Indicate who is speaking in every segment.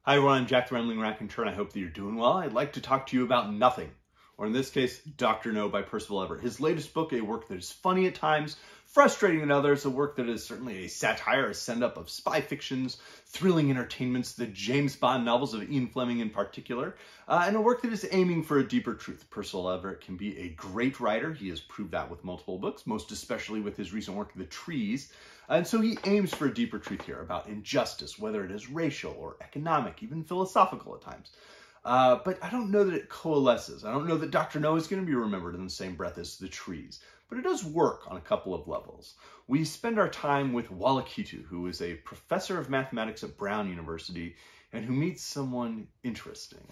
Speaker 1: Hi everyone, I'm Jack the Rambling Raconteur, and I hope that you're doing well. I'd like to talk to you about Nothing, or in this case, Dr. No by Perceval Everett. His latest book, a work that is funny at times, frustrating at others, a work that is certainly a satire, a send-up of spy fictions, thrilling entertainments, the James Bond novels of Ian Fleming in particular, and a work that is aiming for a deeper truth. Perceval Everett can be a great writer. He has proved that with multiple books, most especially with his recent work, The Trees. And so he aims for a deeper truth here about injustice, whether it is racial or economic, even philosophical at times. But I don't know that it coalesces. I don't know that Dr. No is going to be remembered in the same breath as The Trees. But it does work on a couple of levels. We spend our time with Wallakitu, who is a professor of mathematics at Brown University and who meets someone interesting.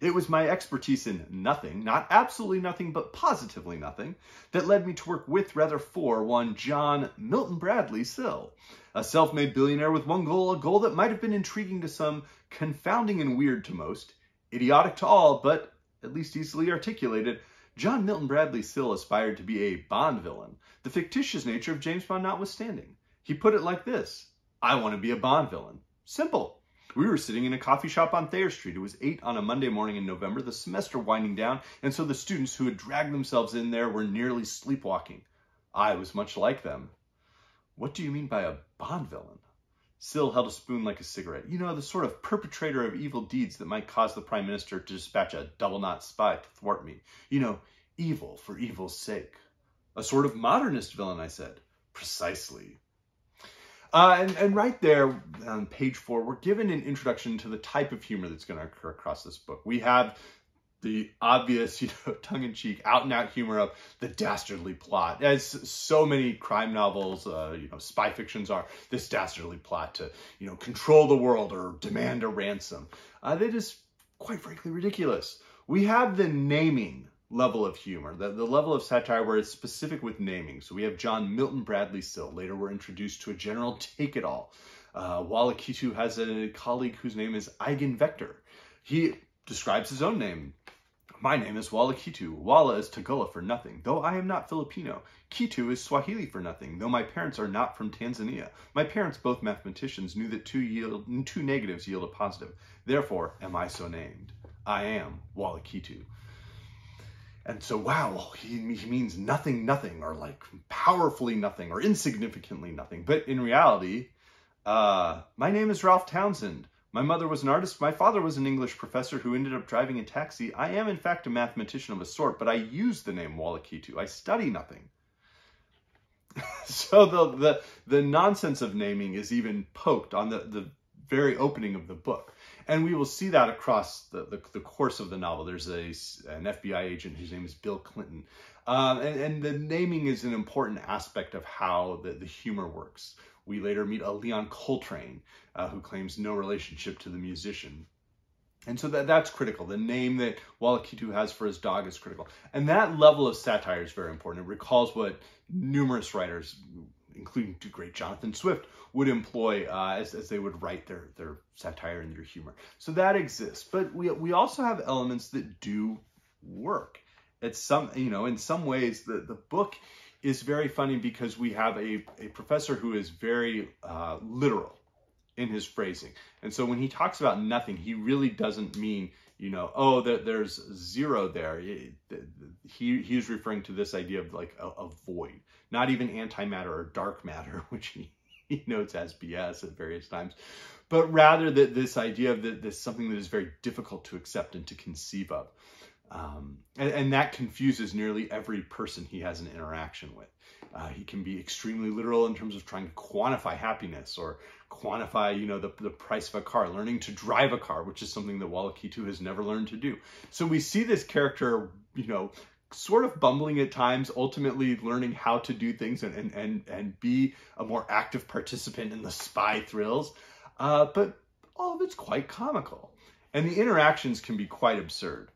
Speaker 1: It was my expertise in nothing, not absolutely nothing, but positively nothing, that led me to work with, rather for, one John Milton Bradley Sill, a self-made billionaire with one goal, a goal that might have been intriguing to some, confounding and weird to most, idiotic to all, but at least easily articulated. John Milton Bradley Sill aspired to be a Bond villain, the fictitious nature of James Bond notwithstanding. He put it like this: I want to be a Bond villain. Simple. We were sitting in a coffee shop on Thayer Street. It was 8 on a Monday morning in November, the semester winding down, and so the students who had dragged themselves in there were nearly sleepwalking. I was much like them. What do you mean by a Bond villain? Sill held a spoon like a cigarette. You know, the sort of perpetrator of evil deeds that might cause the Prime Minister to dispatch a double-knot spy to thwart me. You know, evil for evil's sake. A sort of modernist villain, I said. Precisely. And right there on page 4, we're given an introduction to the type of humor that's going to occur across this book. We have the obvious, tongue-in-cheek, out-and-out humor of the dastardly plot. As so many crime novels, spy fictions are, this dastardly plot to, control the world or demand a ransom. That is, quite frankly, ridiculous. We have the naming level of humor, the level of satire where it's specific with naming. So we have John Milton Bradley Sill. Later we're introduced to a general take-it-all. Wallakitu has a colleague whose name is Eigenvector. He describes his own name. My name is Wallakitu. Walla is Tagalog for nothing, though I am not Filipino. Kitu is Swahili for nothing, though my parents are not from Tanzania. My parents, both mathematicians, knew that two negatives yield a positive. Therefore am I so named. I am Wallakitu. And so, wow, he means nothing, or like powerfully nothing, or insignificantly nothing. But in reality, my name is Ralph Townsend. My mother was an artist. My father was an English professor who ended up driving a taxi. I am, in fact, a mathematician of a sort, but I use the name Wallakitu. I study nothing. So the nonsense of naming is even poked on the very opening of the book. And we will see that across the course of the novel. There's an FBI agent whose name is Bill Clinton. And the naming is an important aspect of how the humor works. We later meet a Leon Coltrane who claims no relationship to the musician. And so that's critical. The name that Wallakitu has for his dog is critical. And that level of satire is very important. It recalls what numerous writers, including the great Jonathan Swift, would employ as they would write their satire and their humor. So that exists. But we also have elements that do work. It's in some ways, the book is very funny because we have a professor who is very literal in his phrasing. And so when he talks about nothing, he really doesn't mean, there's zero there. He's referring to this idea of like a void, not even antimatter or dark matter, which he notes as BS at various times, but rather that this idea of this something that is very difficult to accept and to conceive of. And that confuses nearly every person he has an interaction with. He can be extremely literal in terms of trying to quantify happiness or quantify, the price of a car, learning to drive a car, which is something that Wallakitu has never learned to do. So we see this character, sort of bumbling at times, ultimately learning how to do things and be a more active participant in the spy thrills. But all of it's quite comical. And the interactions can be quite absurd.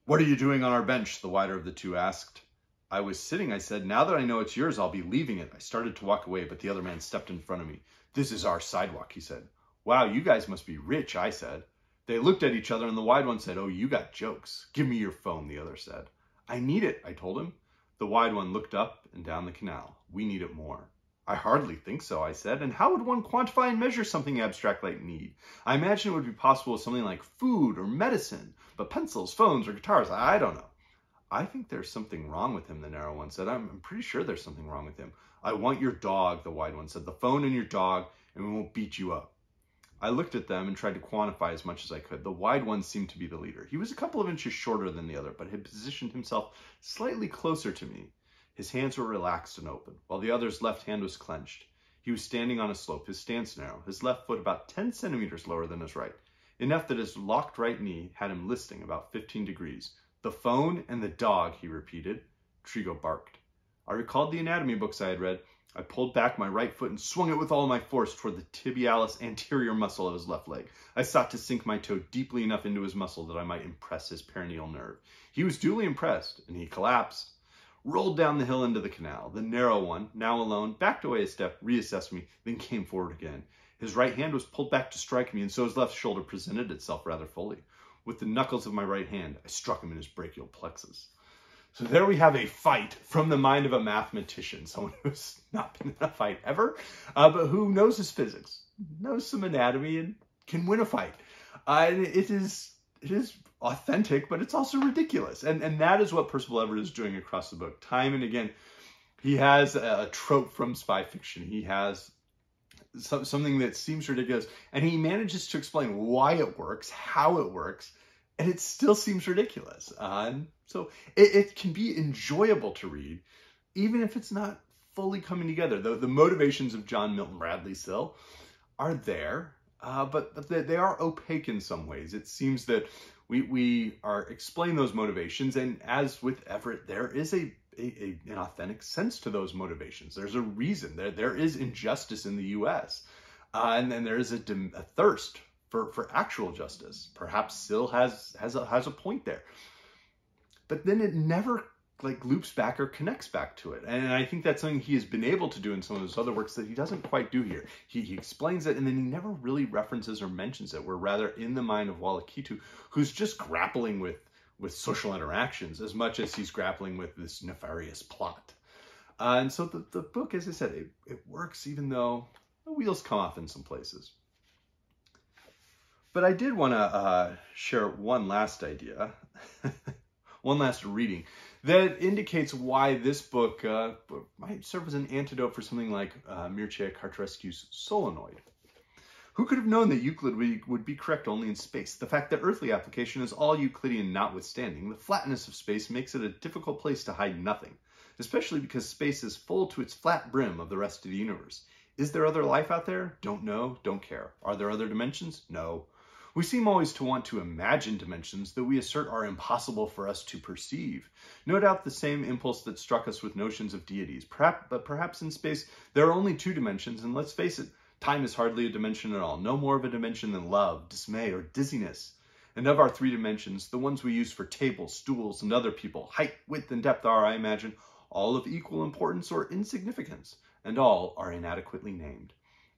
Speaker 1: "What are you doing on our bench?" the wider of the two asked. "I was sitting," I said. "Now that I know it's yours, I'll be leaving it." I started to walk away, but the other man stepped in front of me. "This is our sidewalk," he said. "Wow, you guys must be rich," I said. They looked at each other and the wide one said, "Oh, you got jokes. Give me your phone," the other said. "I need it," I told him. The wide one looked up and down the canal. "We need it more." I hardly think so, I said. And how would one quantify and measure something abstract like need? I imagine it would be possible with something like food or medicine, but pencils, phones, or guitars, I don't know. I think there's something wrong with him, the narrow one said. I'm pretty sure there's something wrong with him. I want your dog, the wide one said. The phone and your dog, and we won't beat you up. I looked at them and tried to quantify as much as I could. The wide one seemed to be the leader. He was a couple of inches shorter than the other, but had positioned himself slightly closer to me. His hands were relaxed and open, while the other's left hand was clenched. He was standing on a slope, his stance narrow, his left foot about 10 centimeters lower than his right, enough that his locked right knee had him listing about 15 degrees. The phone and the dog, he repeated. Trigo barked. I recalled the anatomy books I had read. I pulled back my right foot and swung it with all my force toward the tibialis anterior muscle of his left leg. I sought to sink my toe deeply enough into his muscle that I might impress his perineal nerve. He was duly impressed, and he collapsed. Rolled down the hill into the canal. The narrow one, now alone, backed away a step, reassessed me, then came forward again. His right hand was pulled back to strike me, and so his left shoulder presented itself rather fully. With the knuckles of my right hand, I struck him in his brachial plexus. So there we have a fight from the mind of a mathematician, someone who's not been in a fight ever, but who knows his physics, knows some anatomy, and can win a fight. It is authentic, but it's also ridiculous. And that is what Perceval Everett is doing across the book. Time and again, he has a trope from spy fiction. He has something that seems ridiculous, and he manages to explain why it works, how it works, and it still seems ridiculous. So it can be enjoyable to read, even if it's not fully coming together. The motivations of John Milton Bradley still are there, but they are opaque in some ways. It seems that we are explaining those motivations, and as with Everett, there is an authentic sense to those motivations. There's a reason. There is injustice in the U.S., and then there is a thirst for actual justice. Perhaps Sill has a point there, but then it never loops back or connects back to it. And I think that's something he has been able to do in some of his other works that he doesn't quite do here. He explains it, and then he never really references or mentions it. We're rather in the mind of Wallakitu, who's just grappling with social interactions as much as he's grappling with this nefarious plot. And so the book, as I said, it works even though the wheels come off in some places. But I did want to share one last idea, one last reading, that indicates why this book might serve as an antidote for something like Mircea Cartarescu's Solenoid. Who could have known that Euclid would be correct only in space? The fact that earthly application is all Euclidean notwithstanding, the flatness of space makes it a difficult place to hide nothing, especially because space is full to its flat brim of the rest of the universe. Is there other life out there? Don't know, don't care. Are there other dimensions? No. We seem always to want to imagine dimensions that we assert are impossible for us to perceive. No doubt the same impulse that struck us with notions of deities. But perhaps in space there are only two dimensions, and let's face it, time is hardly a dimension at all. No more of a dimension than love, dismay, or dizziness. And of our three dimensions, the ones we use for tables, stools, and other people, height, width, and depth are, I imagine, all of equal importance or insignificance, and all are inadequately named.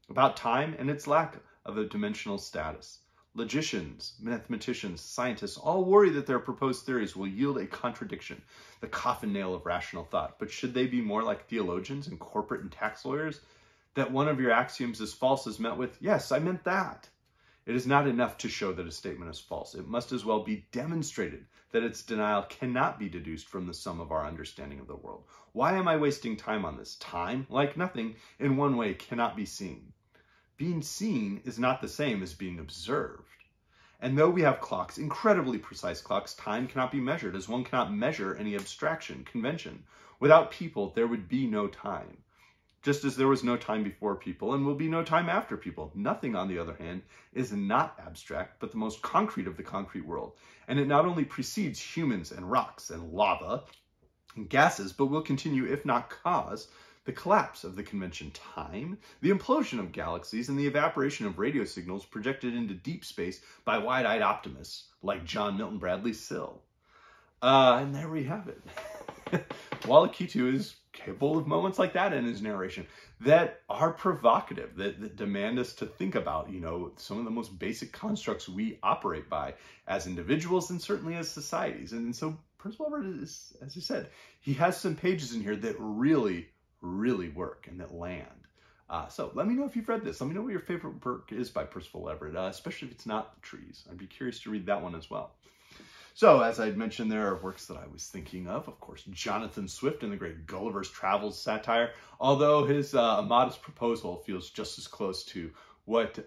Speaker 1: About time and its lack of a dimensional status. Logicians, mathematicians, scientists all worry that their proposed theories will yield a contradiction, the coffin nail of rational thought. But should they be more like theologians and corporate and tax lawyers? That one of your axioms is false is met with, yes, I meant that. It is not enough to show that a statement is false. It must as well be demonstrated that its denial cannot be deduced from the sum of our understanding of the world. Why am I wasting time on this? Time, like nothing, in one way cannot be seen. Being seen is not the same as being observed. And though we have clocks, incredibly precise clocks, time cannot be measured, as one cannot measure any abstraction, convention. Without people, there would be no time. Just as there was no time before people and will be no time after people. Nothing, on the other hand, is not abstract, but the most concrete of the concrete world. And it not only precedes humans and rocks and lava and gases, but will continue, if not cause, the collapse of the convention time, the implosion of galaxies, and the evaporation of radio signals projected into deep space by wide-eyed optimists like John Milton Bradley Sill. And there we have it. Wallakitu is capable of moments like that in his narration that are provocative, that demand us to think about, some of the most basic constructs we operate by as individuals and certainly as societies. And so Perceval Everett is, as I said, he has some pages in here that really work and that land. So let me know if you've read this. Let me know what your favorite book is by Perceval Everett, especially if it's not The Trees. I'd be curious to read that one as well. So, as I mentioned, there are works that I was thinking of course, Jonathan Swift and the great Gulliver's Travels satire, although his A Modest Proposal feels just as close to what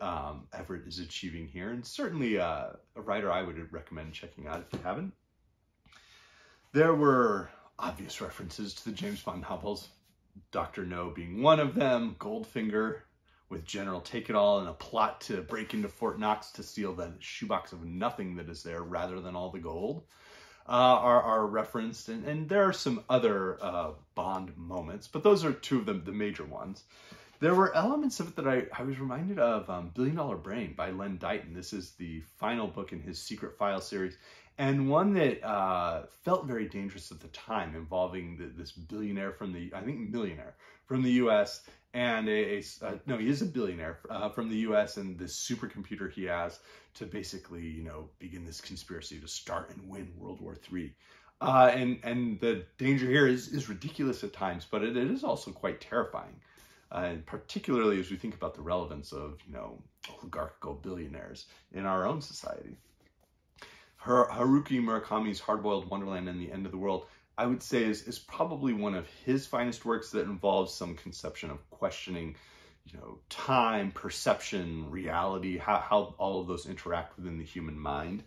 Speaker 1: Everett is achieving here, and certainly a writer I would recommend checking out if you haven't. There were obvious references to the James Bond novels, Dr. No being one of them, Goldfinger, with General Take-It-All and a plot to break into Fort Knox to steal the shoebox of nothing that is there rather than all the gold, are referenced. And there are some other Bond moments, but those are two of the major ones. There were elements of it that I was reminded of Billion Dollar Brain by Len Deighton. This is the final book in his Secret File series, and one that felt very dangerous at the time, involving this billionaire from millionaire from the U.S. and no, he is a billionaire from the U.S. and this supercomputer he has to basically, begin this conspiracy to start and win World War III. And the danger here is ridiculous at times, but it is also quite terrifying. And particularly as we think about the relevance of, oligarchical billionaires in our own society. Haruki Murakami's Hard-Boiled Wonderland and the End of the World, I would say is probably one of his finest works that involves some conception of questioning, time, perception, reality, how all of those interact within the human mind.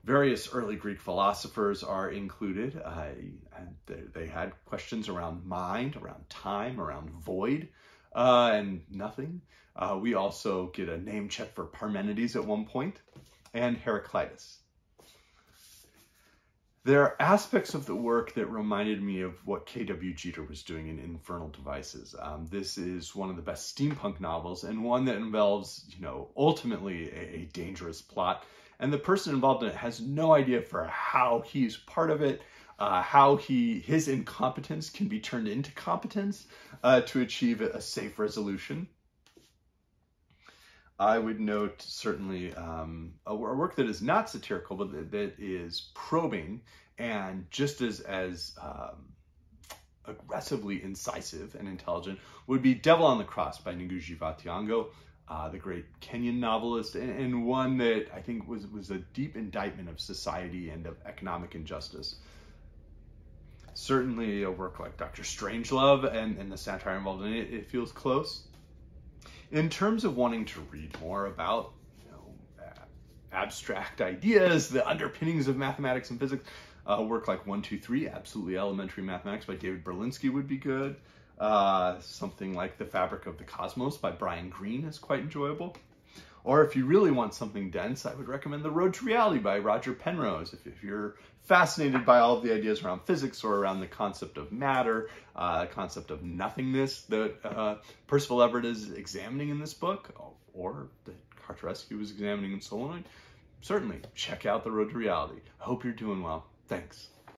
Speaker 1: Various early Greek philosophers are included, and they had questions around mind, around time, around void, and nothing. We also get a name check for Parmenides at one point, and Heraclitus. There are aspects of the work that reminded me of what K.W. Jeter was doing in Infernal Devices. This is one of the best steampunk novels, and one that involves, ultimately a dangerous plot. And the person involved in it has no idea for how he's part of it, how his incompetence can be turned into competence to achieve a safe resolution. I would note certainly a work that is not satirical, but that is probing and just as aggressively incisive and intelligent would be Devil on the Cross by Ngūgī Thiong'o, the great Kenyan novelist, and one that I think was a deep indictment of society and of economic injustice. Certainly a work like Dr. Strangelove and the satire involved in it feels close. In terms of wanting to read more about abstract ideas, the underpinnings of mathematics and physics, a work like 1, 2, 3, Absolutely Elementary Mathematics by David Berlinski would be good. Something like The Fabric of the Cosmos by Brian Greene is quite enjoyable. Or if you really want something dense, I would recommend The Road to Reality by Roger Penrose. If you're fascinated by all of the ideas around physics or around the concept of matter, concept of nothingness that Perceval Everett is examining in this book, or that Cartarescu was examining in Solenoid, certainly check out The Road to Reality. I hope you're doing well. Thanks.